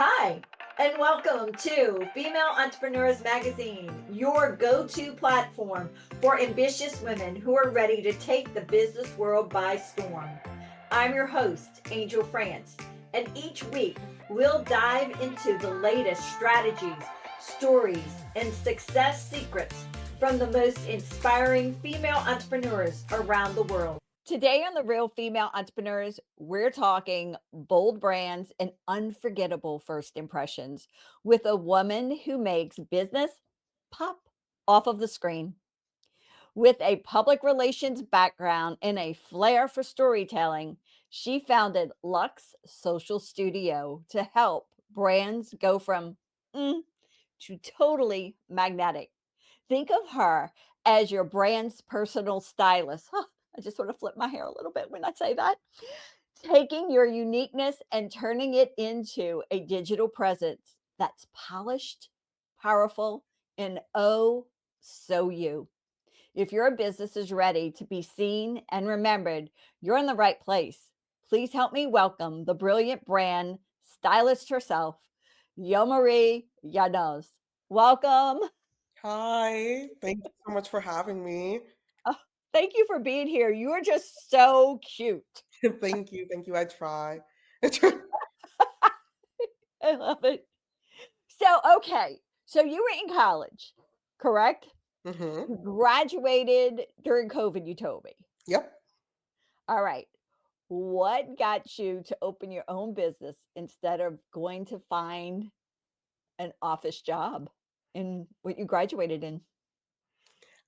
Hi, and welcome to Female Entrepreneurs Magazine, your go to platform for ambitious women who are ready to take the business world by storm. I'm your host, Angel France, and each week we'll dive into the latest strategies, stories, and success secrets from the most inspiring female entrepreneurs around the world. Today on The Real Female Entrepreneurs, we're talking bold brands and unforgettable first impressions with a woman who makes business pop off of the screen. With a public relations background and a flair for storytelling, she founded Luxe Social Studio to help brands go from to totally magnetic. Think of her as your brand's personal stylist. Huh, I just sort of flip my hair a little bit when I say that. Taking your uniqueness and turning it into a digital presence that's polished, powerful, and oh, so you. If your business is ready to be seen and remembered, you're in the right place. Please help me welcome the brilliant brand stylist herself, Yomarie Llanos. Welcome. Hi, thank you so much for having me. Oh, thank you for being here. You are just so cute. Thank you, I try. I love it. So, okay. So you were in college, correct? Mhm, You graduated during COVID, you told me. yep. All right. What got you to open your own business instead of going to find an office job in what you graduated in?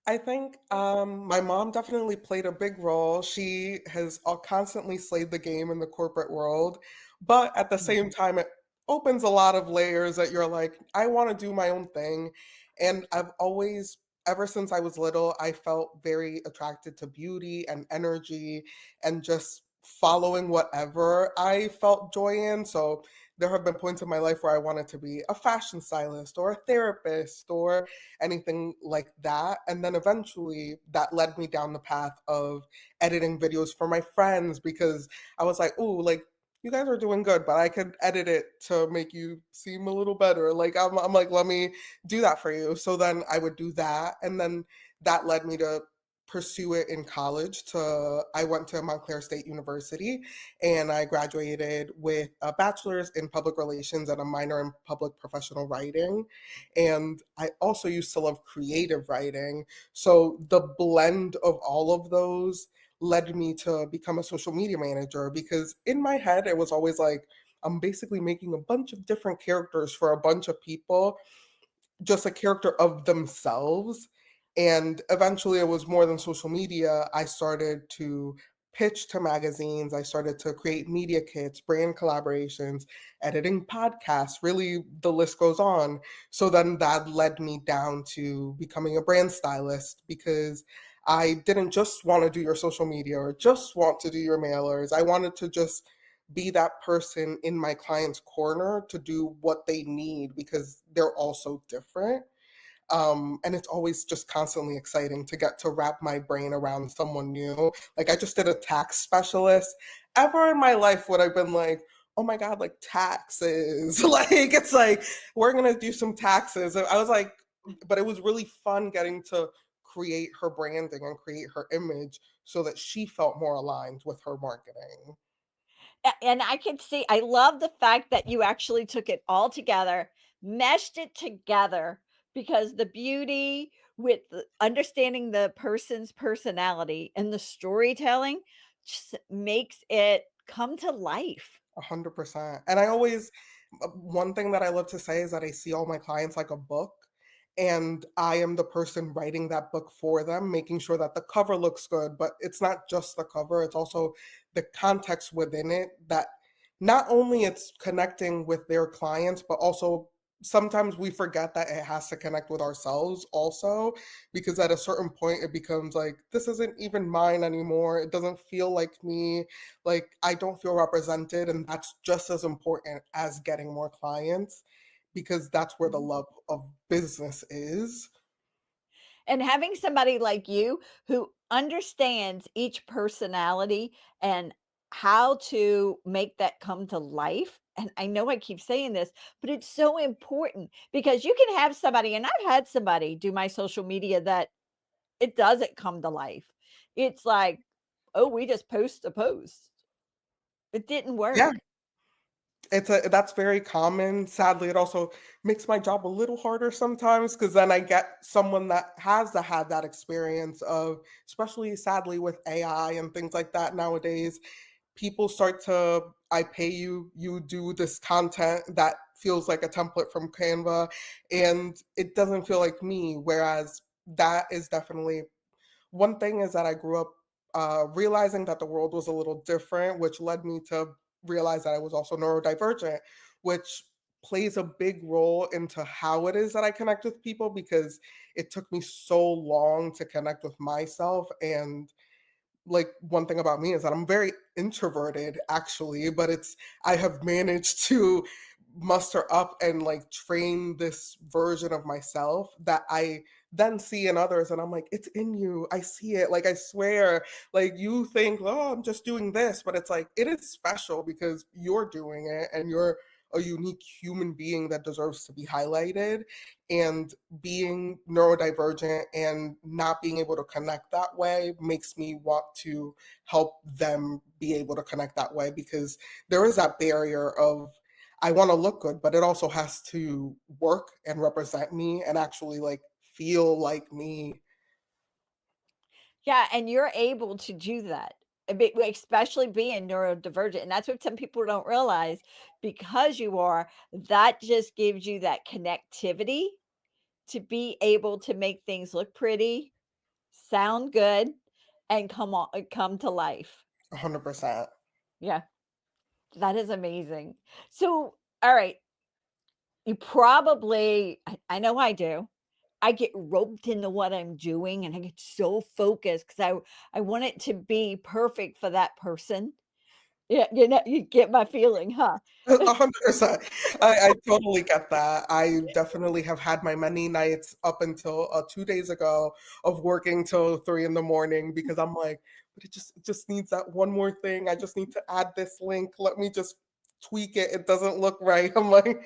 I think, my mom definitely played a big role. She has, constantly slayed the game in the corporate world, but at the same Mhm. time, it opens a lot of layers that you're like, "I wanna do my own thing," and I've always ever since I was little, I felt very attracted to beauty and energy and just following whatever I felt joy in, so there have been points in my life where I wanted to be a fashion stylist or a therapist or anything like that. And then eventually that led me down the path of editing videos for my friends because I was like, "Ooh, like you guys are doing good, but I could edit it to make you seem a little better." Like I'm like, let me do that for you. So then I would do that. And then that led me to pursue it in college to I went to Montclair State University and I graduated with a bachelor's in public relations and a minor in public professional writing. And I also used to love creative writing. So the blend of all of those led me to become a social media manager because in my head, it was always like, I'm basically making a bunch of different characters for a bunch of people, just a character of themselves. And eventually, it was more than social media. I started to pitch to magazines. I started to create media kits, brand collaborations, editing podcasts. Really, the list goes on. So then that led me down to becoming a brand stylist because I didn't just want to do your social media or just want to do your mailers. I wanted to just be that person in my client's corner to do what they need because they're all so different. And it's always just constantly exciting to get to wrap my brain around someone new. Like I just did a tax specialist. Ever in my life would I've been like, oh my God, like taxes. Like it's like, we're gonna do some taxes. And I was like, but it was really fun getting to create her branding and create her image so that she felt more aligned with her marketing. And I can see I love the fact that you actually took it all together, meshed it together because the beauty with the understanding the person's personality and the storytelling just makes it come to life. 100%. And I always, one thing that I love to say is that I see all my clients like a book, and I am the person writing that book for them, making sure that the cover looks good. But it's not just the cover, it's also the context within it that not only it's connecting with their clients, but also sometimes we forget that it has to connect with ourselves also because at a certain point it becomes like this isn't even mine anymore, it doesn't feel like me, like I don't feel represented, and that's just as important as getting more clients because that's where the Mhm. love of business is. And having somebody like you who understands each personality and how to make that come to life and I know I keep saying this, but it's so important because you can have somebody, and I've had somebody do my social media that it doesn't come to life. It's like, "Oh, we just post a post." It didn't Yeah, work. that's very common. Sadly, it also makes my job a little harder sometimes because then I get someone that has had that experience of, especially sadly with AI and things like that nowadays, people start to, I pay you, you do this content that feels like a template from Canva, and it doesn't feel like me. Whereas that is definitely one thing is that I grew up realizing that the world was a little different, which led me to realize that I was also neurodivergent, which plays a big role into how it is that I connect with people because it took me so long to connect with myself. And like one thing about me is that I'm very introverted actually, but it's I have managed to muster up and like train this version of myself that I then see in others and I'm like, it's in you. I see it. Like I swear, like you think, oh, I'm just doing this, but it's like it is special because you're doing it and you're a unique human being that deserves to be highlighted. And being neurodivergent and not being able to connect that way makes me want to help them be able to connect that way because there is that barrier of I want to look good, but it also has to work and represent me and actually like feel like me. Yeah, and you're able to do that, especially being neurodivergent, and that's what some people don't realize because you are, that just gives you that connectivity to be able to make things look pretty, sound good, and come to life. 100%. Yeah, that is amazing. So, all right, you probably I know I do. I get roped into what I'm doing and I get so focused because I want it to be perfect for that person. Yeah, you get my feeling, huh? 100%. I totally get that. I definitely have had my many nights up until 2 days ago of working till 3 in the morning because I'm like, but it just needs that one more thing. I just need to add this link. Let me just tweak it. It doesn't look right. I'm like,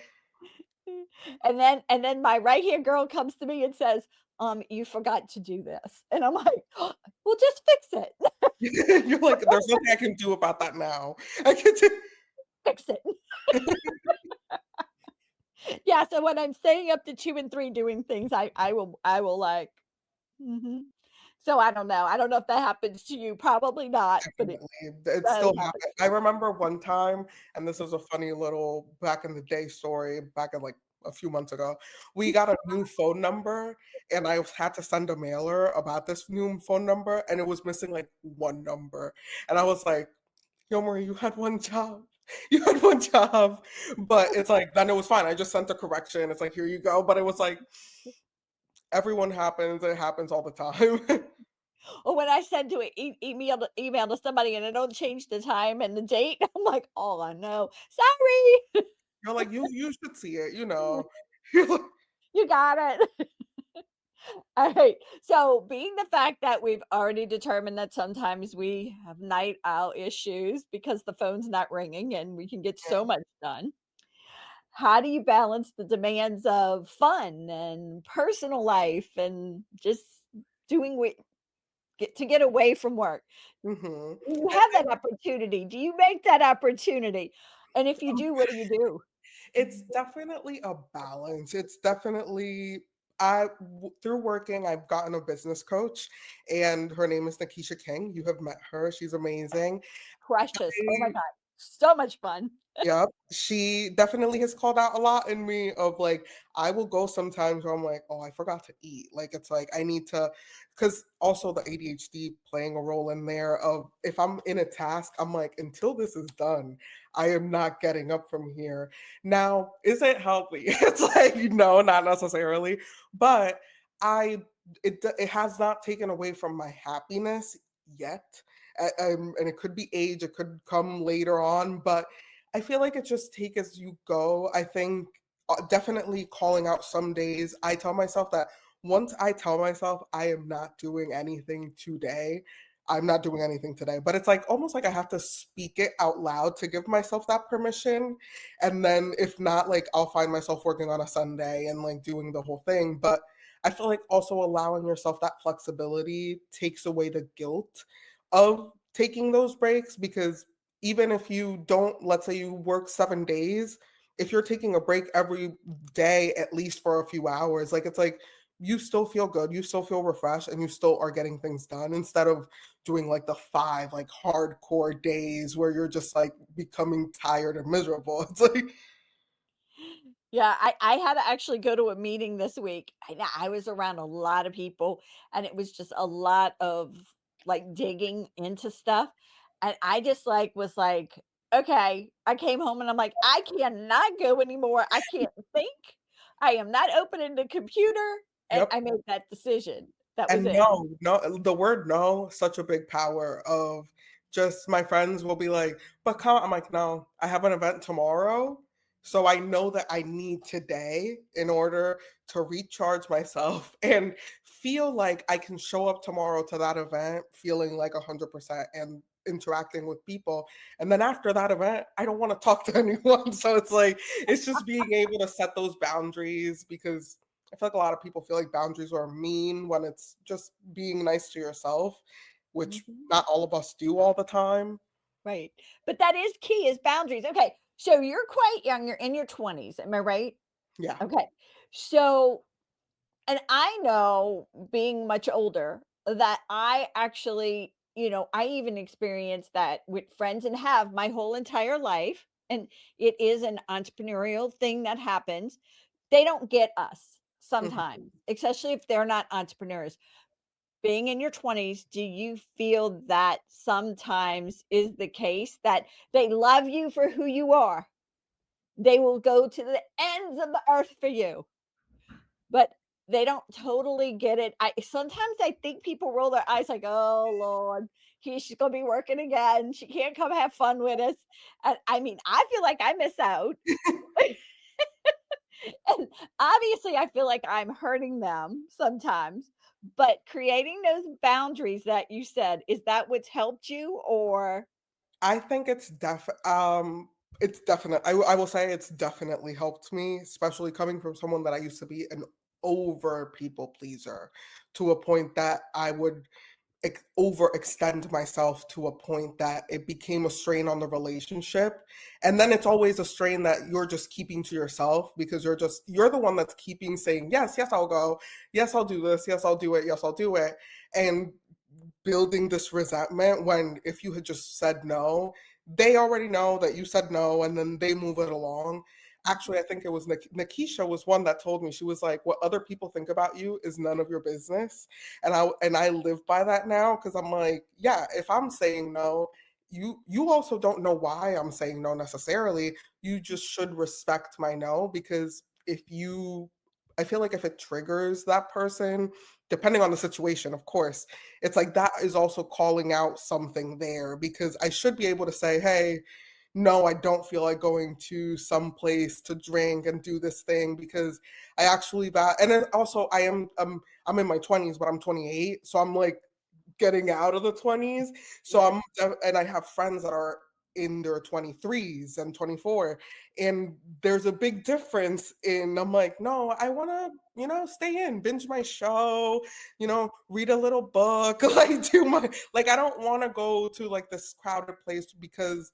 And then my right-hand girl comes to me and says, "You forgot to do this." And I'm like, "Well, just fix it. you're like, there's nothing I can do about that now. I can do Fix it." Yeah, so when I'm staying up to 2 and 3 doing things, I will, like mhm. So I don't know. I don't know if that happens to you, probably not, but it definitely. It does still happen happens. to I me. remember one time, and this is a funny little back in the day story, back in like a few months ago. We got a new phone number, and I had to send a mailer about this new phone number, and it was missing like one number. And I was like, Yomarie, you had one job. You had one job. But it's like, then it was fine. I just sent a correction. It's like, here you go. But it was like, everyone happens. It happens all the time. Or when I send to email to somebody and I don't change the time and the date, I'm like, "Oh, no. Sorry." You're like, you should see it, you know. You're like, You got it. Alright, so being the fact that we've already determined that sometimes we have night owl issues because the phone's not ringing and we can get so much done, how do you balance the demands of fun and personal life and just doing what get away from work? mhm. You have that opportunity. Do you make that opportunity? And if you do, what do you do? It's definitely a balance. It's definitely through working, I've gotten a business coach, and her name is Nikisha King. You have met her. She's amazing. Precious. Oh my god. So much fun. Yep. She definitely has called out a lot in me of like, I will go sometimes where I'm like, oh, I forgot to eat. Like, it's like, I need to, because also the ADHD playing a role in there of if I'm in a task, I'm like, until this is done, I am not getting up from here. Now, is it healthy? It's like, no, not necessarily. But I, it has not taken away from my happiness yet. And it could be age, it could come later on, but I feel like it just take as you go. I think definitely calling out some days. I tell myself that once I tell myself I am not doing anything today, I'm not doing anything today. But it's like almost like I have to speak it out loud to give myself that permission. And then if not, like I'll find myself working on a Sunday and like doing the whole thing. But I feel like also allowing yourself that flexibility takes away the guilt of taking those breaks, because even if you don't, let's say you work 7 days, if you're taking a break every day, at least for a few hours, like it's like you still feel good, you still feel refreshed, and you still are getting things done instead of doing like the 5 like hardcore days where you're just like becoming tired and miserable. It's like, Yeah, I had to actually go to a meeting this week. I was around a lot of people, and it was just a lot of, like, digging into stuff, and I just, like, was like, "Okay." I came home and I'm like, "I cannot go anymore. I can't think. I am not opening the computer," and yep. I made that decision. That was And it. no, the word no, such a big power of just my friends will be like, but come, I'm like, no, I have an event tomorrow. So I know that I need today in order to recharge myself and feel like I can show up tomorrow to that event feeling like 100% and interacting with people. And then after that event, I don't want to talk to anyone. So it's like, it's just being able to set those boundaries, because I feel like a lot of people feel like boundaries are mean when it's just being nice to yourself, which Mhm. not all of us do all the time. Right, but that is key is boundaries. Okay, so you're quite young, you're in your 20s, am I right? Yeah. Okay, so and I know, being much older, that I actually, I even experienced that with friends and have my whole entire life. And it is an entrepreneurial thing that happens. They don't get us Mhm. sometimes, especially if they're not entrepreneurs. Being in your 20s, do you feel that sometimes is the case that they love you for who you are? They will go to the ends of the earth for you, but they don't totally get it. I sometimes I think people roll their eyes like, "Oh Lord, she's gonna be working again. She can't come have fun with us." And I mean, I feel like I miss out. And obviously I feel like I'm hurting them sometimes. But creating those boundaries that you said, is that what's helped you or I think it's definite. I will say it's definitely helped me, especially coming from someone that I used to be an over people pleaser to a point that I would overextend myself to a point that it became a strain on the relationship. And then it's always a strain that you're just keeping to yourself, because you're the one that's keeping saying, yes, yes, I'll go. Yes, I'll do this. Yes, I'll do it. Yes, I'll do it. And building this resentment, when if you had just said no, they already know that you said no and then they move it along. Actually, I think it was Nikisha was one that told me, she was like, what other people think about you is none of your business. And I live by that now, because I'm like, yeah, if I'm saying no, you also don't know why I'm saying no necessarily. You just should respect my no, because if you I feel like if it triggers that person, depending on the situation, of course, it's like that is also calling out something there, because I should be able to say, hey, no, I don't feel like going to some place to drink and do this thing, because I actually that. And then also I'm in my 20s, but I'm 28, so I'm like getting out of the 20s. So right? and I have friends that are in their 23s and 24, and there's a big difference in, I'm like, no, I want to, stay in, binge my show, read a little book, like do my, like I don't want to go to like this crowded place, because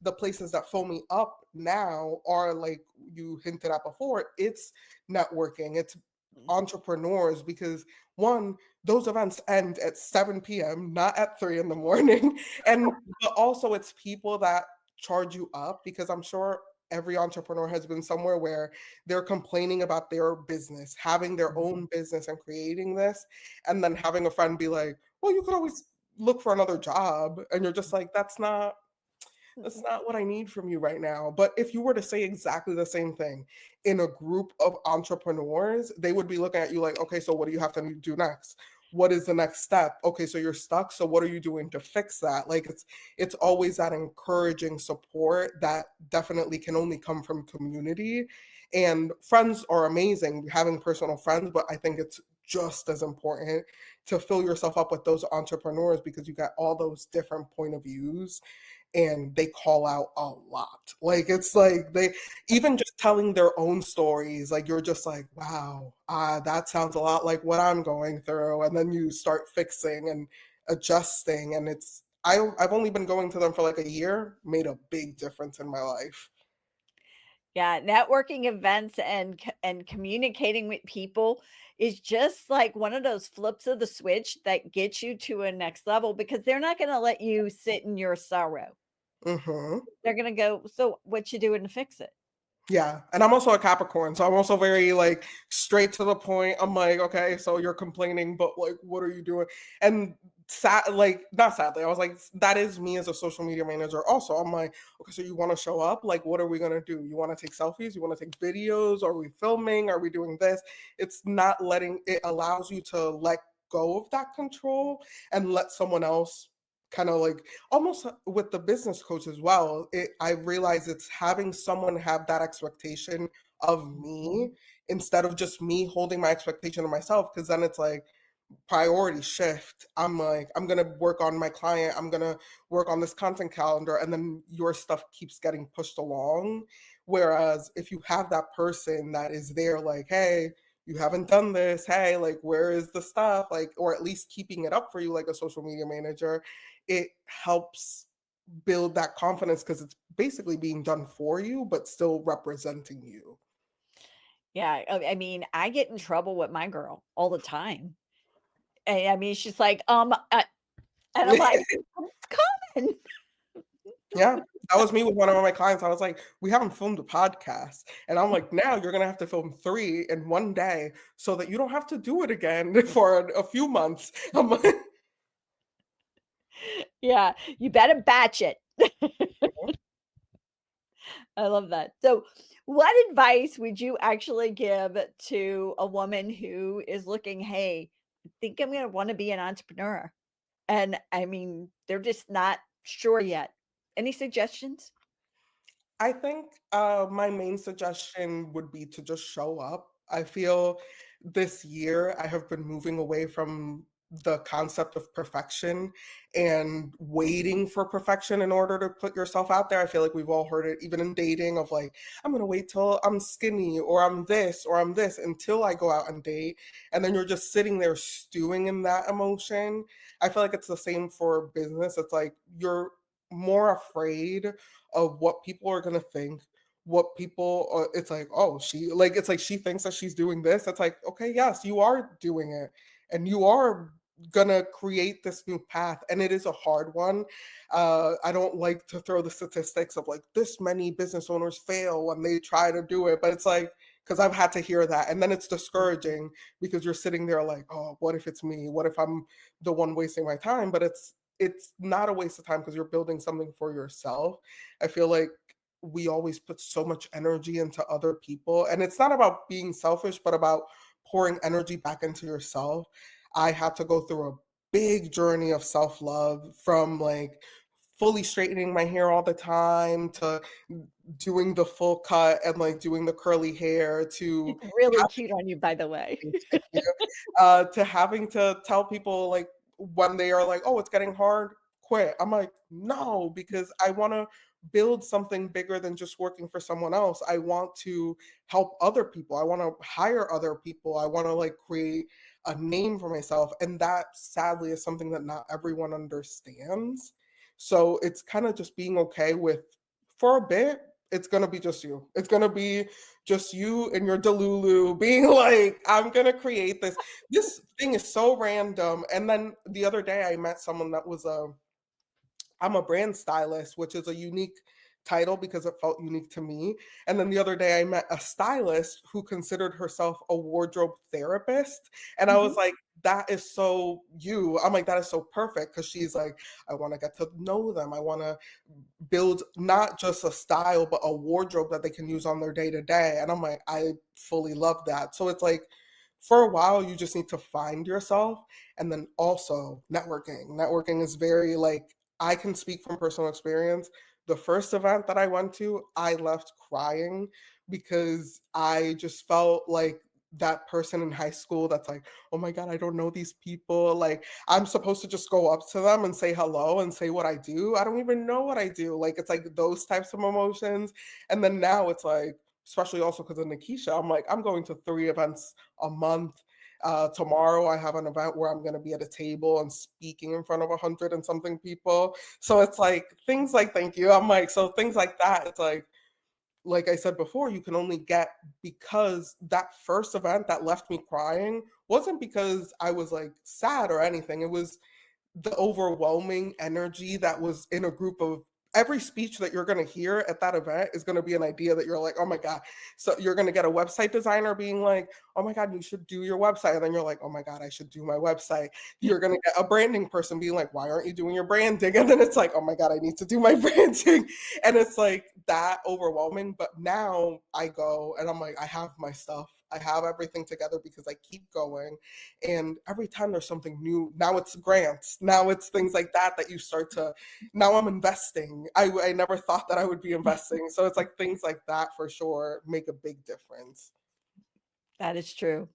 the places that fill me up now are like you hinted at before, it's networking, it's Mhm. entrepreneurs, because one, those events end at 7 p.m., not at 3 in the morning. And but also it's people that charge you up, because I'm sure every entrepreneur has been somewhere where they're complaining about their business, having their own business and creating this, and then having a friend be like, well, you could always look for another job. And you're just like, that's not what I need from you right now. But if you were to say exactly the same thing in a group of entrepreneurs, they would be looking at you like, okay, so what do you have to do next? What is the next step? Okay, so you're stuck. So what are you doing to fix that? Like it's always that encouraging support that definitely can only come from community. And friends are amazing, having personal friends, but I think it's just as important to fill yourself up with those entrepreneurs because you got all those different point of views and they call out a lot. Like it's like they even just telling their own stories, like you're just like, wow, that sounds a lot like what I'm going through. And then you start fixing and adjusting. And I've only been going to them for like a year, made a big difference in my life. Yeah, networking events and communicating with people is just like one of those flips of the switch that gets you to a next level because they're not gonna let you sit in your sorrow. Hmm. They're gonna go, "So what you doing to fix it?" Yeah, and I'm also a Capricorn, so I'm also very like straight to the point. I'm like, okay, so you're complaining, but like, what are you doing? And sad, like, not sadly, I was like, that is me as a social media manager. Also, I'm like, okay, so you want to show up? Like, what are we gonna do? You want to take selfies? You want to take videos? Are we filming? Are we doing this? It's not letting it allows you to let go of that control and let someone else kind of like almost with the business coach as well, I realize it's having someone have that expectation of me instead of just me holding my expectation of myself, because then it's like priority shift. I'm like, I'm gonna work on my client, I'm gonna work on this content calendar, and then your stuff keeps getting pushed along. Whereas if you have that person that is there like, hey, you haven't done this, hey, like where is the stuff, like, or at least keeping it up for you like a social media manager, it helps build that confidence because it's basically being done for you but still representing you. Yeah, I mean, I get in trouble with my girl all the time. I mean, she's like, and I'm like, "It's coming." Yeah, that was me with one of my clients. I was like, "We haven't filmed a podcast," and I'm like, "Now you're gonna have to film 3 in one day so that you don't have to do it again for a few months." I'm like, Yeah, you better batch it. I love that. So, what advice would you actually give to a woman who is looking, "Hey, I think I'm gonna wanna be an entrepreneur." And, I mean, they're just not sure yet. Any suggestions? I think my main suggestion would be to just show up. I feel this year I have been moving away from the concept of perfection and waiting for perfection in order to put yourself out there. I feel like we've all heard it, even in dating, of like, I'm going to wait till I'm skinny or I'm this until I go out and date. And then you're just sitting there stewing in that emotion. I feel like it's the same for business. It's like you're more afraid of what people are gonna think, what people it's like, oh, she like it's like she thinks that she's doing this. It's like, okay, yes, you are doing it, and you are gonna create this new path, and it is a hard one. I don't like to throw the statistics of like this many business owners fail when they try to do it, but it's like because I've had to hear that, and then it's discouraging because you're sitting there like, oh, what if it's me? What if I'm the one wasting my time? But it's not a waste of time because you're building something for yourself. I feel like we always put so much energy into other people, and it's not about being selfish, but about pouring energy back into yourself. I had to go through a big journey of self love from like fully straightening my hair all the time to doing the full cut and like doing the curly hair to It's really cute on you, by the way. thank you. To having to tell people like when they are like, "Oh, it's getting hard, quit." I'm like, "No," because I want to build something bigger than just working for someone else. I want to help other people. I want to hire other people. I want to like create a name for myself, and that sadly is something that not everyone understands. So it's kind of just being okay with for a bit. It's gonna be just you. It's gonna be just you and your Delulu being like, I'm gonna create this. This thing is so random. And then the other day I met someone that was I'm a brand stylist, which is a unique title because it felt unique to me. And then the other day I met a stylist who considered herself a wardrobe therapist. And I was Mhm. like, that is so you. I'm like, that is so perfect because she's like, I want to get to know them. I want to build not just a style, but a wardrobe that they can use on their day to day. And I'm like, I fully love that. So it's like, for a while, you just need to find yourself. And then also networking. Networking is very like, I can speak from personal experience. The first event that I went to, I left crying because I just felt like that person in high school that's like, "Oh my god, I don't know these people." Like, I'm supposed to just go up to them and say hello and say what I do. I don't even know what I do. Like, it's like those types of emotions. And then now it's like, especially also because of Nikisha, I'm like, I'm going to 3 events a month. Tomorrow I have an event where I'm going to be at a table and speaking in front of 100 and something people. So it's like things like, thank you. I'm like, so things like that. It's like I said before, you can only get, because that first event that left me crying wasn't because I was like sad or anything. It was the overwhelming energy that was in a group of, every speech that you're going to hear at that event is going to be an idea that you're like, oh my god. So you're going to get a website designer being like, oh my god, you should do your website. And then you're like, oh my god, I should do my website. You're going to get a branding person being like, why aren't you doing your branding? And then it's like, oh my god, I need to do my branding. And it's like that overwhelming. But now I go and I'm like, I have my stuff, I have everything together because I keep going. And every time there's something new, now it's grants, now it's things like that that you start to, now I'm investing. I never thought that I would be investing. So it's like things like that for sure make a big difference. That is true.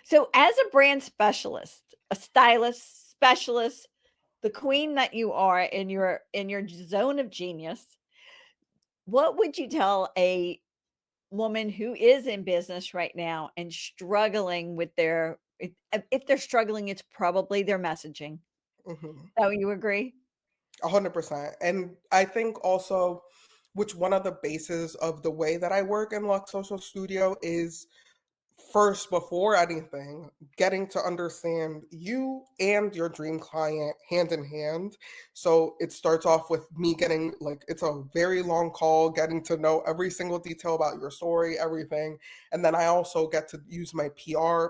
So, as a brand specialist, a stylist specialist, the queen that you are in your zone of genius, what would you tell a woman who is in business right now and struggling with their if they're struggling, it's probably their messaging. Hmm. Oh, you agree? 100%. And I think also, which one of the bases of the way that I work in Luxe Social Studio is, first, before anything, getting to understand you and your dream client hand in hand. So it starts off with me getting, like, it's a very long call, getting to know every single detail about your story, everything. And then I also get to use my PR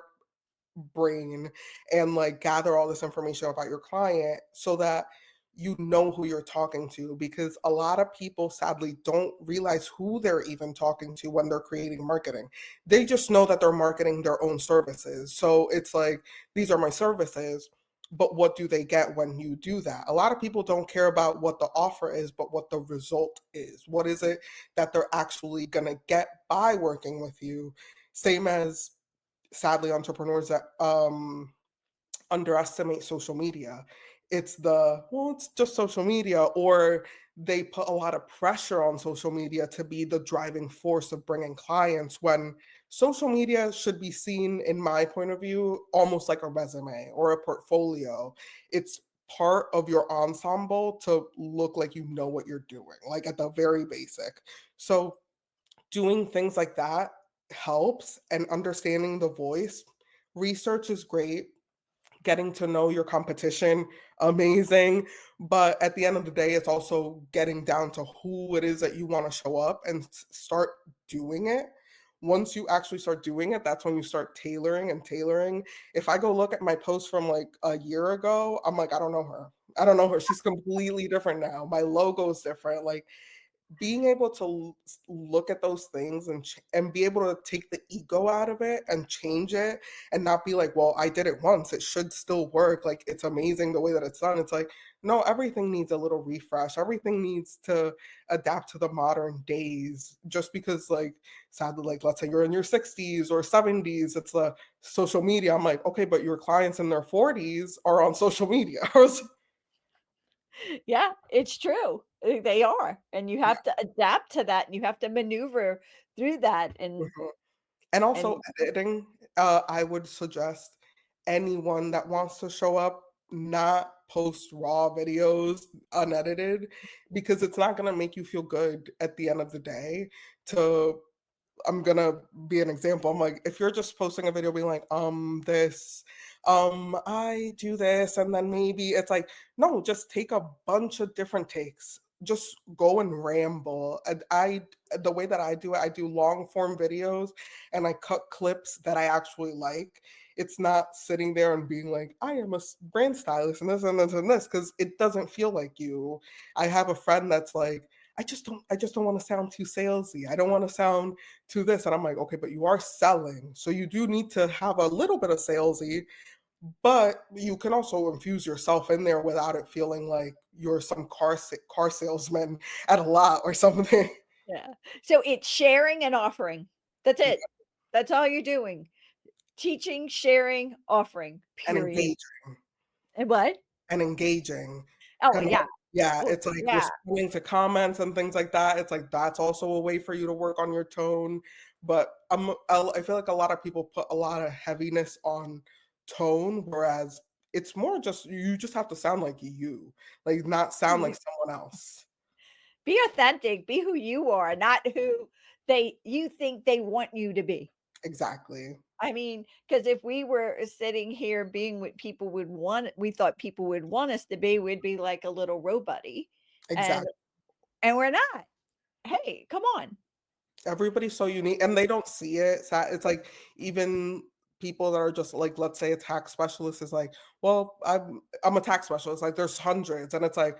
brain and like gather all this information about your client so that you know who you're talking to, because a lot of people sadly don't realize who they're even talking to when they're creating marketing. They just know that they're marketing their own services. So it's like, these are my services, but what do they get when you do that? A lot of people don't care about what the offer is, but what the result is. What is it that they're actually going to get by working with you? Same as, sadly, entrepreneurs that underestimate social media. It's the, well, it's just social media, or they put a lot of pressure on social media to be the driving force of bringing clients, when social media should be seen, in my point of view, almost like a resume or a portfolio. It's part of your ensemble to look like you know what you're doing, like at the very basic. So doing things like that helps, and understanding the voice. Research is great, getting to know your competition, amazing. But at the end of the day, it's also getting down to who it is that you want to show up and start doing it. Once you actually start doing it, that's when you start tailoring and tailoring. If I go look at my post from like a year ago, I'm like, I don't know her. I don't know her. She's completely different now. My logo is different. Like, being able to look at those things and and be able to take the ego out of it and change it, and not be like, well, I did it once, it should still work, like it's amazing the way that it's done. It's like, no, everything needs a little refresh, everything needs to adapt to the modern days. Just because, like, sadly, like, let's say you're in your 60s or 70s, it's the social media. I'm like, okay, but your clients in their 40s are on social media. Yeah, it's true. They are, and you have to adapt to that, and you have to maneuver through that, Mhm. And also and editing, I would suggest anyone that wants to show up not post raw videos unedited, because it's not going to make you feel good at the end of the day to, I'm gonna be an example. I'm like, if you're just posting a video being like, this, I do this, and then maybe it's like, no, just take a bunch of different takes. Just go and ramble. And the way that I do it, I do long form videos and I cut clips that I actually like. It's not sitting there and being like, I am a brand stylist and this and this and this, because it doesn't feel like you. I have a friend that's like, I just don't want to sound too salesy. I don't want to sound to this. And I'm like, okay, but you are selling. So you do need to have a little bit of salesy, but you can also infuse yourself in there without it feeling like you're some car salesman at a lot or something. yeah. So it's sharing and offering. That's it. That's all you're doing. Teaching, sharing, offering, and period. engaging. And what? And engaging. Oh, And yeah. yeah, Well, it's like yeah. responding to comments and things like that. It's like that's also a way for you to work on your tone. But I feel like a lot of people put a lot of heaviness on tone, whereas it's more just you just have to sound like you, like not sound like someone else. Be authentic, be who you are, not who you think they want you to be. Exactly. I mean, because if we were sitting here being what people would want, we thought people would want us to be, we'd be like a little robot-y, and Exactly. we're not. Hey, come on. Everybody's so unique and they don't see it. It's like even people that are just like, let's say a tax specialist is like, well, I'm a tax specialist. Like there's hundreds. And it's like,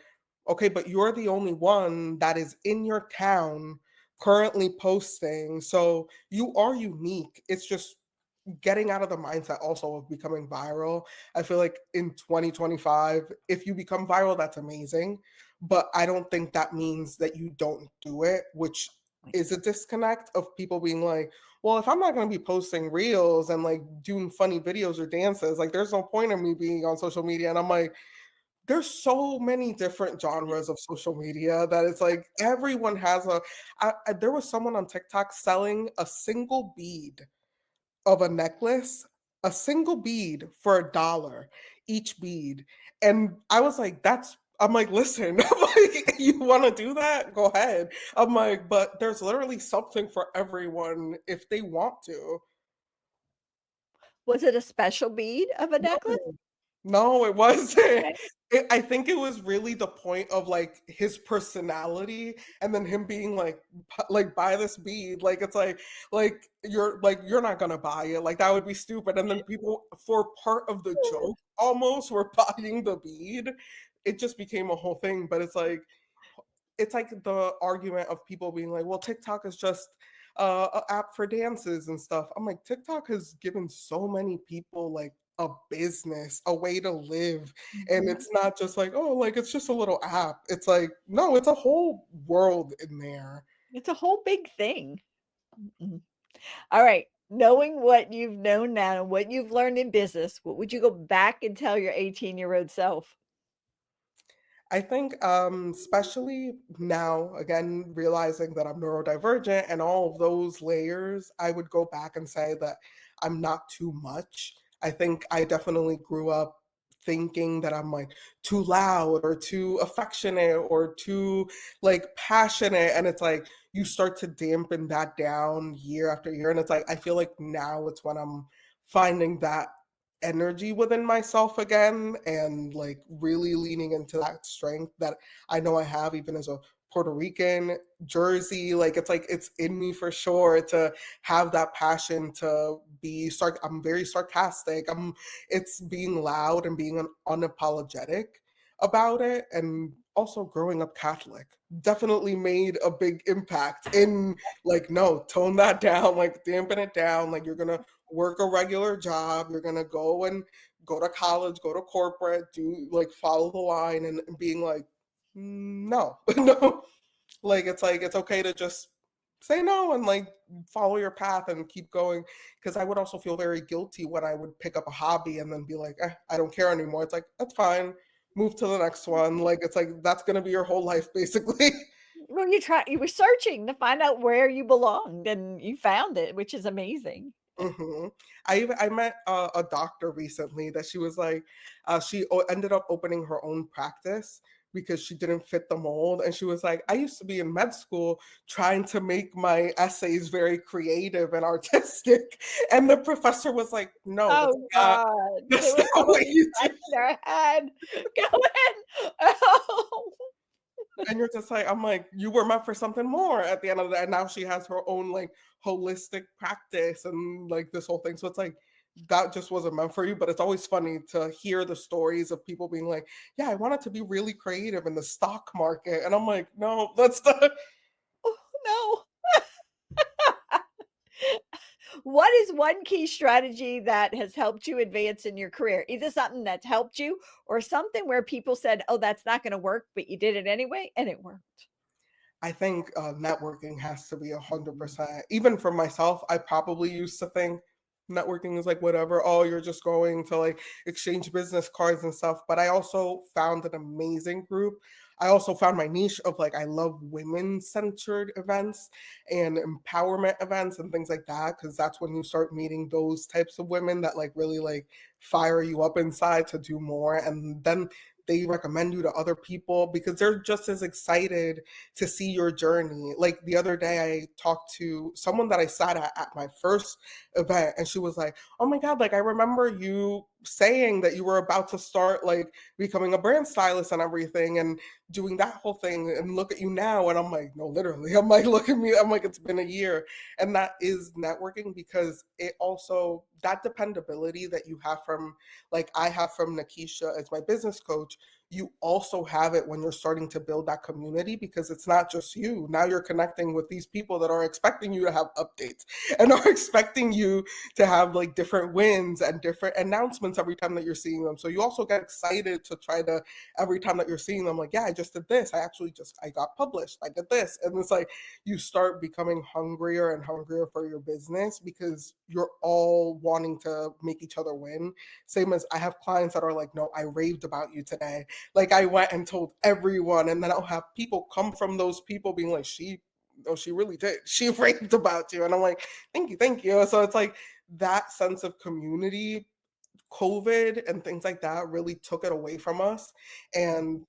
okay, but you're the only one that is in your town currently posting. So you are unique. It's just getting out of the mindset also of becoming viral. I feel like in 2025, if you become viral, that's amazing. But I don't think that means that you don't do it, which is a disconnect of people being like, well, if I'm not going to be posting reels and like doing funny videos or dances, like there's no point in me being on social media. And I'm like, there's so many different genres of social media that it's like everyone has there was someone on TikTok selling a single bead of a necklace, a single bead for $1 each bead. And I was like, I'm like, listen, I'm like, you want to do that? Go ahead. I'm like, but there's literally something for everyone if they want to. Was it a special bead of a necklace? No, no, it wasn't. Okay. I think it was really the point of like his personality, and then him being like buy this bead. Like it's like you're not gonna buy it. Like that would be stupid. And then people, for part of the joke, almost were buying the bead. It just became a whole thing. But it's like the argument of people being like, well, TikTok is just an app for dances and stuff. I'm like, TikTok has given so many people like a business, a way to live. And Mhm. it's not just like, oh, like it's just a little app. It's like, no, it's a whole world in there. It's a whole big thing. Mhm. All right. Knowing what you've known now and what you've learned in business, what would you go back and tell your 18-year-old self? I think, especially now, again, realizing that I'm neurodivergent and all of those layers, I would go back and say that I'm not too much. I think I definitely grew up thinking that I'm like too loud or too affectionate or too like passionate. And it's like you start to dampen that down year after year. And it's like, I feel like now it's when I'm finding that energy within myself again and like really leaning into that strength that I know I have even as a Puerto Rican, Jersey, like it's in me for sure to have that passion to be I'm very sarcastic. It's being loud and being unapologetic about it. And also growing up Catholic definitely made a big impact in like, no, tone that down, like dampen it down, like you're gonna work a regular job. You're gonna go to college, go to corporate, do like follow the line, and being like, no, no, like it's okay to just say no and like follow your path and keep going. Because I would also feel very guilty when I would pick up a hobby and then be like, I don't care anymore. It's like that's fine. Move to the next one. Like it's like that's gonna be your whole life basically. Well, you were searching to find out where you belonged and you found it, which is amazing. Mhm. I met a doctor recently that she was like, ended up opening her own practice because she didn't fit the mold, and she was like, I used to be in med school trying to make my essays very creative and artistic, and the professor was like, no, Oh god, they that's were not what probably you do. scratching their head going, "Oh." And you're just like, I'm like, you were meant for something more at the end of the day. And now she has her own like holistic practice and like this whole thing. So it's like that just wasn't meant for you. But it's always funny to hear the stories of people being like, yeah, I wanted to be really creative in the stock market. And I'm like, no, that's the Oh, no. What is one key strategy that has helped you advance in your career? Either something that's helped you or something where people said, "Oh, that's not gonna work," but you did it anyway and it worked. I think networking has to be 100%. Even for myself, I probably used to think networking is like whatever. Oh, you're just going to like exchange business cards and stuff. But I also found an amazing group. I also found my niche of like I love women centered events and empowerment events and things like that, because that's when you start meeting those types of women that like really like fire you up inside to do more, and then they recommend you to other people because they're just as excited to see your journey. Like the other day I talked to someone that I sat at my first event, and she was like, oh my god, like I remember you saying that you were about to start like becoming a brand stylist and everything and doing that whole thing, and look at you now. And I'm like, no, literally, I'm like, look at me, I'm like, it's been a year. And that is networking, because it also, that dependability that you have from, like I have from Nikisha as my business coach, you also have it when you're starting to build that community, because it's not just you. Now you're connecting with these people that are expecting you to have updates and are expecting you to have like different wins and different announcements every time that you're seeing them. So you also get excited to try to, every time that you're seeing them, like, yeah, I just did this. I got published. I did this. And it's like you start becoming hungrier and hungrier for your business because you're all wanting to make each other win. Same as I have clients that are like, no, I raved about you today. Like I went and told everyone, and then I'll have people come from those people being like, she really did. She raved about you. And I'm like, thank you, thank you. So it's like that sense of community, COVID and things like that really took it away from us. And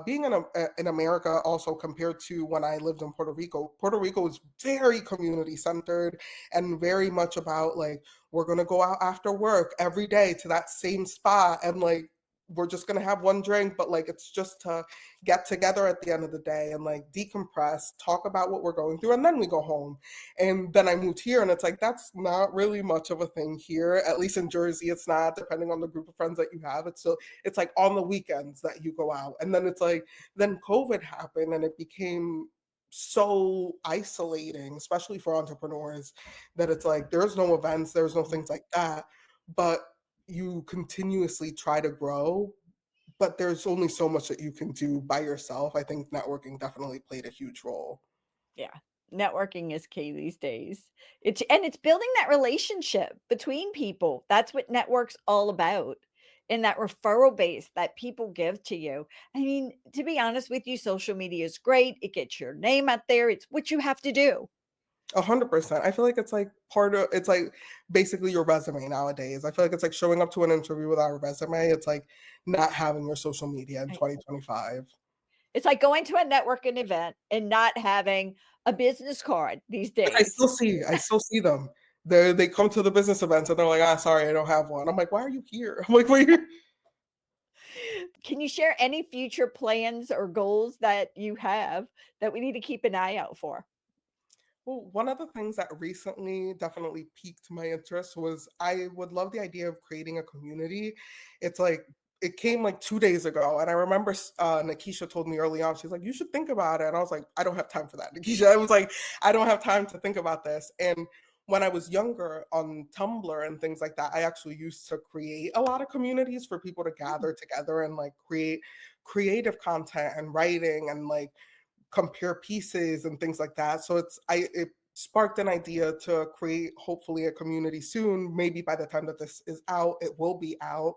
being in America, also compared to when I lived in Puerto Rico is very community centered and very much about like, we're going to go out after work every day to that same spot, and like, we're just going to have one drink, but like, it's just to get together at the end of the day and like decompress, talk about what we're going through, and then we go home. And then I moved here, and it's like, that's not really much of a thing here, at least in Jersey. It's not, depending on the group of friends that you have. It's still, it's like on the weekends that you go out. And then it's like, then COVID happened and it became so isolating, especially for entrepreneurs, that it's like there's no events, there's no things like that. But you continuously try to grow, but there's only so much that you can do by yourself. I think networking definitely played a huge role. Yeah. Networking is key these days. It's building that relationship between people. That's what network's all about. And that referral base that people give to you. I mean, to be honest with you, social media is great. It gets your name out there. It's what you have to do. 100%. I feel like it's like part of, it's like basically your resume nowadays. I feel like it's like showing up to an interview without a resume. It's like not having your social media in Right. 2025. It's like going to a networking event and not having a business card these I days. still see, I still see them. They come to the business events and they're like, ah, sorry, I don't have one. I'm like, why are you here? I'm like, wait. Can you share any future plans or goals that you have that we need to keep an eye out for? Well, one of the things that recently definitely piqued my interest was I would love the idea of creating a community. It's like it came like 2 days ago, and I remember Nikisha told me early on. She's like, "You should think about it," and I was like, "I don't have time for that." Nikisha, I was like, "I don't have time to think about this." And when I was younger on Tumblr and things like that, I actually used to create a lot of communities for people to gather together and like create creative content and writing and like compare pieces and things like that. So it sparked an idea to create hopefully a community soon. Maybe by the time that this is out, it will be out,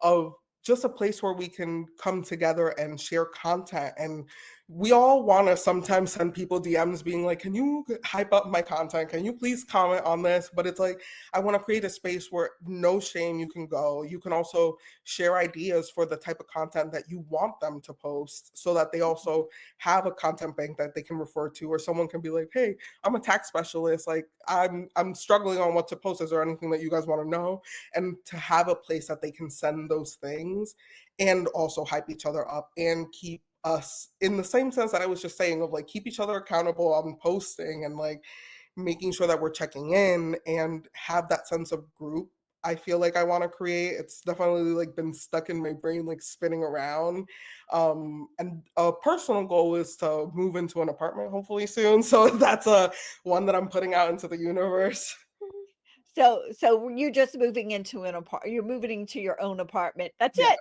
of just a place where we can come together and share content. And we all want to sometimes send people DMs being like, can you hype up my content? Can you please comment on this? But it's like, I want to create a space where no shame, you can go. You can also share ideas for the type of content that you want them to post, so that they also have a content bank that they can refer to, or someone can be like, hey, I'm a tax specialist, like I'm struggling on what to post, is there anything that you guys want to know? And to have a place that they can send those things and also hype each other up and keep us in the same sense that I was just saying, of like keep each other accountable on posting and like making sure that we're checking in and have that sense of group. I feel like I want to create. It's definitely like been stuck in my brain, like spinning around. And a personal goal is to move into an apartment hopefully soon. So that's a one that I'm putting out into the universe. So you just moving into an apart you're moving into your own apartment. That's Yeah,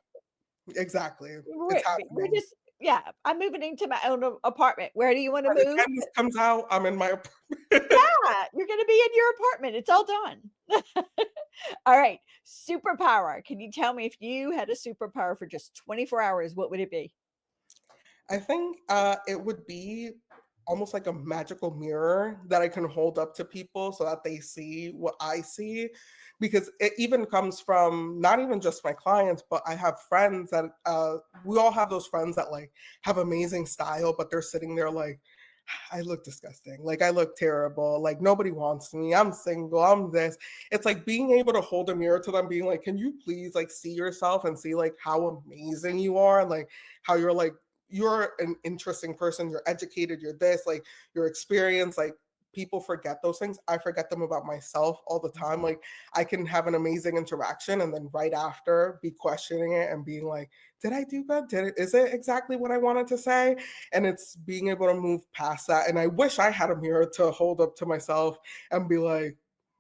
it. exactly. We're It's we're happening. just Yeah, I'm moving into my own apartment. Where do you want to By the move? time this comes out, I'm in my apartment. Yeah, you're going to be in your apartment. It's all done. All right. Superpower. Can you tell me if you had a superpower for just 24 hours, what would it be? I think it would be almost like a magical mirror that I can hold up to people so that they see what I see. Because it even comes from not even just my clients, but I have friends that we all have those friends that like have amazing style, but they're sitting there like, I look disgusting. Like I look terrible. Like nobody wants me. I'm single. I'm this. It's like being able to hold a mirror to them, being like, can you please like see yourself and see like how amazing you are and like how you're an interesting person, you're educated, you're this, like your experience, like people forget those things. I forget them about myself all the time. Like I can have an amazing interaction and then right after be questioning it and being like, did I do good? Is it exactly what I wanted to say? And it's being able to move past that. And I wish I had a mirror to hold up to myself and be like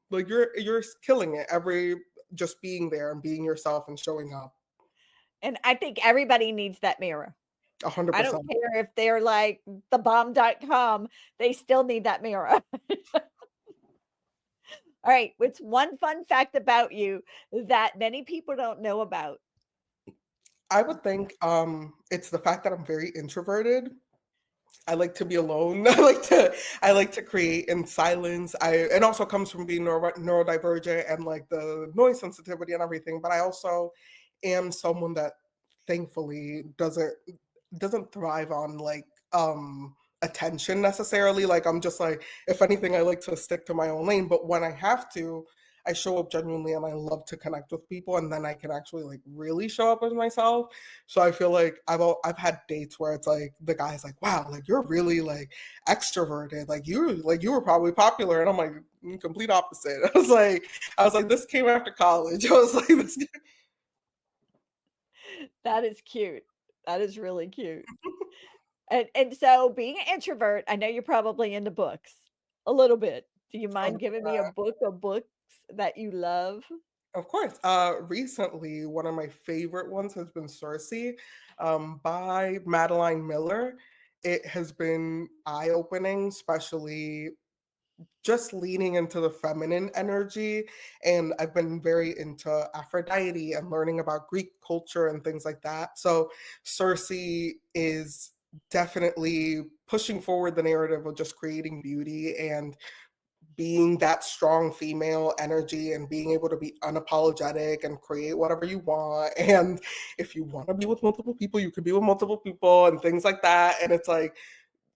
you're killing it every just being there and being yourself and showing up And I think everybody needs that mirror. a hundred I don't percent. care if they're like thebomb.com, they still need that mirror. All right. What's one fun fact about you that many people don't know about? I would think it's the fact that I'm very introverted. I like to be alone. I like to create in silence. I It also comes from being neurodivergent and like the noise sensitivity and everything. But I also am someone that thankfully doesn't thrive on like attention necessarily. Like I'm just like if anything, I like to stick to my own lane. But when I have to, I show up genuinely and I love to connect with people and then I can actually like really show up as myself. So I feel like I've had dates where it's like the guy's like, "Wow, like you're really like extroverted. Like you were probably popular." And I'm like, Complete opposite." I was like this came after college." I was like this. That is cute. That is really cute. And so being an introvert, I know you're probably into books a little bit. Do you mind giving me a book of books that you love? Of course. Recently, one of my favorite ones has been Cersei by Madeline Miller. It has been eye opening, especially just leaning into the feminine energy. And I've been very into Aphrodite and learning about Greek culture and things like that. So Cersei is definitely pushing forward the narrative of just creating beauty and being that strong female energy and being able to be unapologetic and create whatever you want. And if you want to be with multiple people, you can be with multiple people and things like that. And it's like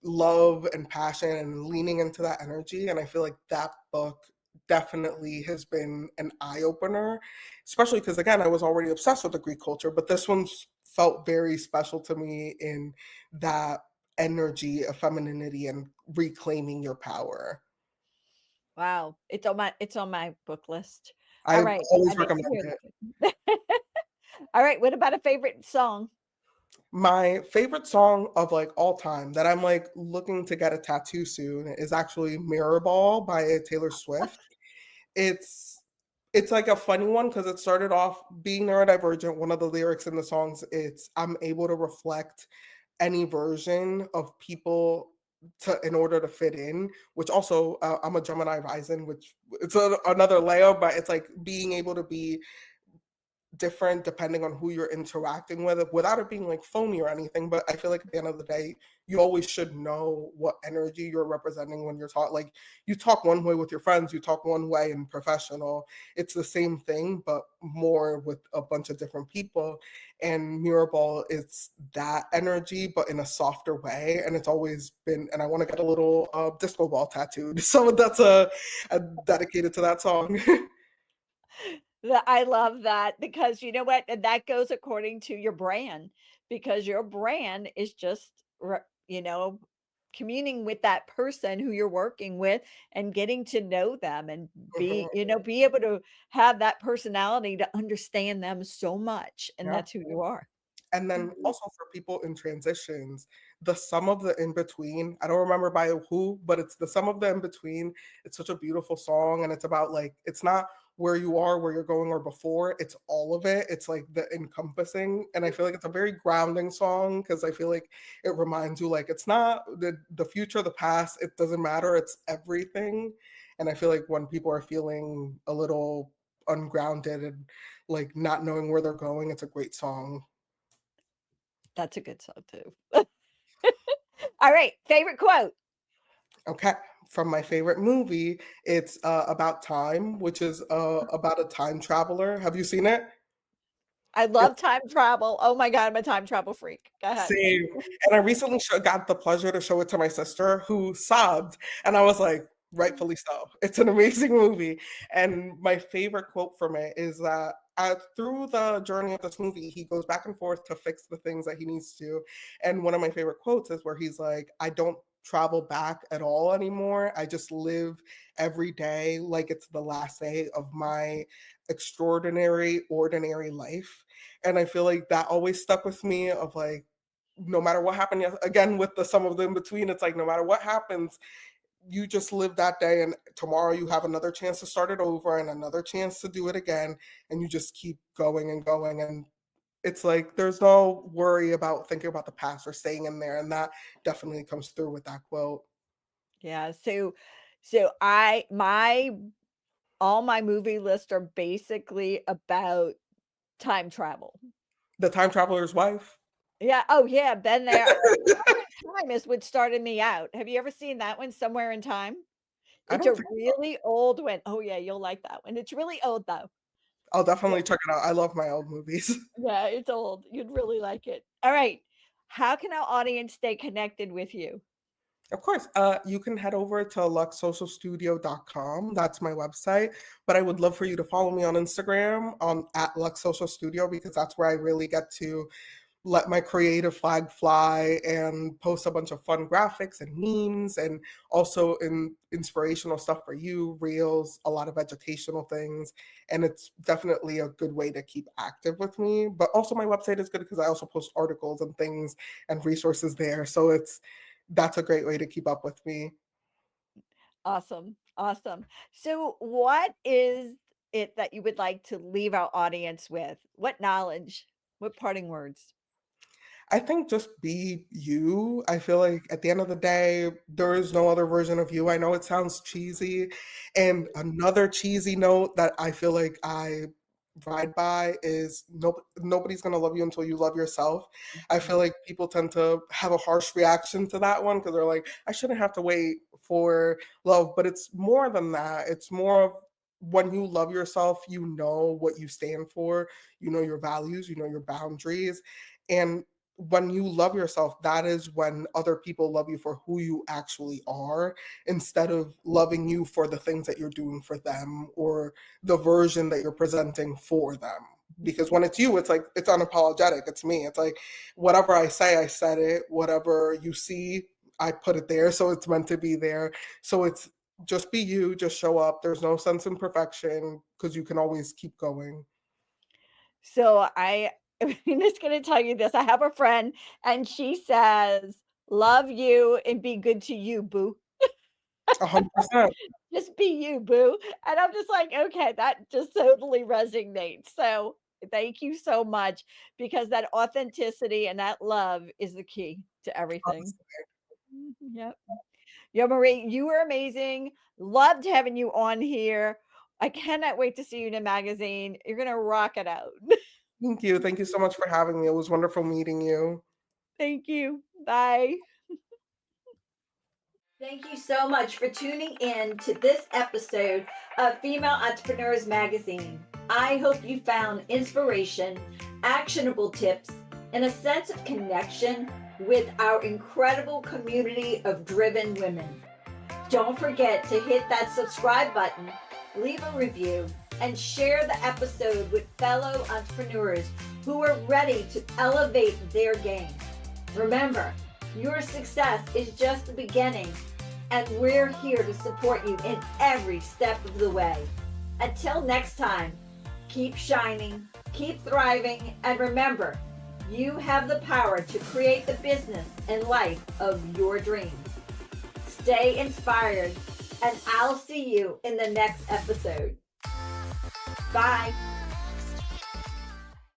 love and passion and leaning into that energy. And I feel like that book definitely has been an eye opener, especially because, again, I was already obsessed with the Greek culture, but this one felt very special to me in that energy of femininity and reclaiming your power. Wow, it's on my book list. All I right, I always need to recommend hear it. this. All right, what about a favorite song? My favorite song of like all time that I'm like looking to get a tattoo soon is actually Mirror Ball by Taylor Swift. It's it's like a funny one because it started off being neurodivergent. One of the lyrics in the songs, it's I'm able to reflect any version of people to in order to fit in. Which also I'm a Gemini rising, which it's another layer, but it's like being able to be different depending on who you're interacting with without it being like phony or anything. But I feel like at the end of the day, you always should know what energy you're representing when you're taught. Like you talk one way with your friends, you talk one way in professional. It's the same thing, but more with a bunch of different people. And Mirrorball is that energy, but in a softer way. And it's always been, and I want to get a little disco ball tattooed. So that's a dedicated to that song. I love that because you know what? And that goes according to your brand because your brand is just, communing with that person who you're working with and getting to know them and Mhm. be able to have that personality to understand them so much. And Yeah. that's who you are. And then Mhm. also for people in transitions, the sum of the in between, I don't remember by who, but it's the sum of the in between. It's such a beautiful song. And it's about like, it's not where you are, where you're going, or before. It's all of it. It's like the encompassing. And I feel like it's a very grounding song because I feel like it reminds you like it's not the future, the past, it doesn't matter. It's everything. And I feel like when people are feeling a little ungrounded and like not knowing where they're going, it's a great song. That's a good song too. All right, favorite quote. Okay. From my favorite movie, it's About Time, which is about a time traveler. Have you seen it? I love time travel. Oh my God, I'm a time travel freak. Go ahead. Same. And I recently got the pleasure to show it to my sister who sobbed. And I was like, rightfully so. It's an amazing movie. And my favorite quote from it is that through the journey of this movie, he goes back and forth to fix the things that he needs to. And one of my favorite quotes is where he's like, I don't travel back at all anymore. I just live every day like it's the last day of my extraordinary, ordinary life. And I feel like that always stuck with me of like, no matter what happened, again with the some of the in between, it's like no matter what happens, you just live that day, and tomorrow you have another chance to start it over and another chance to do it again, and you just keep going and going. And it's like there's no worry about thinking about the past or staying in there, and that definitely comes through with that quote. Yeah. So I my all my movie lists are basically about time travel. The Time Traveler's Wife. Yeah. Oh yeah, been there. Somewhere in Time is what started me out. Have you ever seen that one, Somewhere in Time? I It's don't a think so. really old one. Oh yeah, you'll like that one. It's really old though. I'll Yeah, definitely check it out. I love my old movies. yeah, it's old. You'd really like it. All right. How can our audience stay connected with you? Of course, you can head over to luxsocialstudio.com. That's my website. But I would love for you to follow me on Instagram on at Luxe Social Studio because that's where I really get to let my creative flag fly and post a bunch of fun graphics and memes and also inspirational stuff for you, reels, a lot of educational things. And it's definitely a good way to keep active with me. But also my website is good because I also post articles and things and resources there. So that's a great way to keep up with me. Awesome. Awesome. So, what is it that you would like to leave our audience with? What knowledge? What parting words? I think just be you. I feel like at the end of the day, there is no other version of you. I know it sounds cheesy. And another cheesy note that I feel like I ride by is nobody's going to love you until you love yourself. I Mhm. feel like people tend to have a harsh reaction to that one because they're like, I shouldn't have to wait for love. But it's more than that. It's more of when you love yourself, you know what you stand for, you know your values, you know your boundaries. And when you love yourself, that is when other people love you for who you actually are instead of loving you for the things that you're doing for them or the version that you're presenting for them. Because when it's you, it's like it's unapologetic. It's me. It's like whatever I say, I said it. Whatever you see, I put it there. So it's meant to be there. So it's just be you, just show up. There's no sense in perfection because you can always keep going. So, I'm just going to tell you this. I have a friend and she says, love you and be good to you, boo. 100%. Just be you, boo. And I'm just like, okay, that just totally resonates. So, thank you so much because that authenticity and that love is the key to everything. Yep. Yo, Marie, you were amazing. Loved having you on here. I cannot wait to see you in a magazine. You're gonna rock it out. Thank you. Thank you so much for having me. It was wonderful meeting you. Thank you. Bye. Thank you so much for tuning in to this episode of Female Entrepreneurs Magazine. I hope you found inspiration, actionable tips, and a sense of connection with our incredible community of driven women. Don't forget to hit that subscribe button, leave a review, and share the episode with fellow entrepreneurs who are ready to elevate their game. Remember, your success is just the beginning, and we're here to support you in every step of the way. Until next time, keep shining, keep thriving, and remember, you have the power to create the business and life of your dreams. Stay inspired, and I'll see you in the next episode. Bye.